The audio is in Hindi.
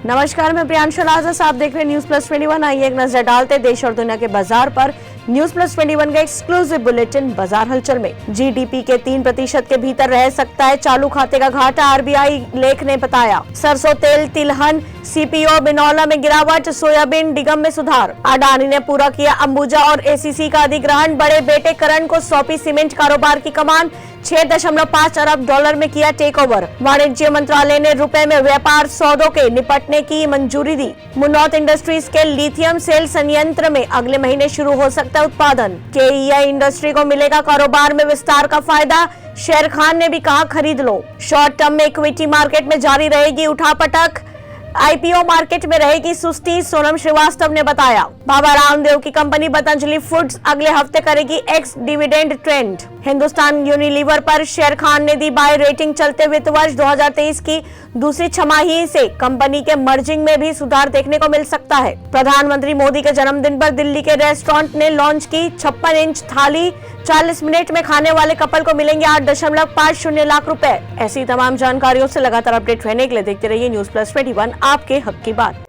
नमस्कार, मैं प्रियांशु लाजस, आप देख रहे हैं न्यूज प्लस 21। आइए एक नजर डालते देश और दुनिया के बाजार पर। न्यूज प्लस 21 का एक्सक्लूसिव बुलेटिन बाजार हलचल में। जीडीपी के 3% के भीतर रह सकता है चालू खाते का घाटा, आरबीआई लेख ने बताया। सरसों तेल, तिलहन, सीपीओ, बिनौला में गिरावट, सोयाबीन, डिगम में सुधार। अडानी ने पूरा किया अंबुजा और एसीसी का अधिग्रहण, बड़े बेटे करण को सौंपी सीमेंट कारोबार की कमान। 6.5 अरब डॉलर में किया टेक ओवर। वाणिज्य मंत्रालय ने रुपए में व्यापार सौदों के निपटने की मंजूरी दी। मुन्नौत इंडस्ट्रीज के लिथियम सेल संयंत्र में अगले महीने शुरू हो सकता है उत्पादन। केईआई इंडस्ट्री को मिलेगा कारोबार में विस्तार का फायदा, शेर खान ने भी कहा खरीद लो। शॉर्ट टर्म में इक्विटी मार्केट में जारी रहेगी उठापटक, आईपीओ मार्केट में रहेगी सुस्ती, सोनम श्रीवास्तव ने बताया। बाबा रामदेव की कंपनी पतंजलि फूड्स अगले हफ्ते करेगी x dividend trend. Hindustan Unilever पर शेर खान ने दी बाय रेटिंग, चलते वित्त वर्ष 2023 की दूसरी छमाही से कंपनी के मर्जिंग में भी सुधार देखने को मिल सकता है। प्रधानमंत्री मोदी के जन्मदिन पर दिल्ली के रेस्टोरेंट ने लॉन्च की 56 इंच थाली, 40 मिनट में खाने वाले कपल को मिलेंगे 8.50 लाख रुपए। ऐसी तमाम जानकारियों से लगातार अपडेट रहने के लिए देखते रहिए न्यूज प्लस 21, आपके हक की बात।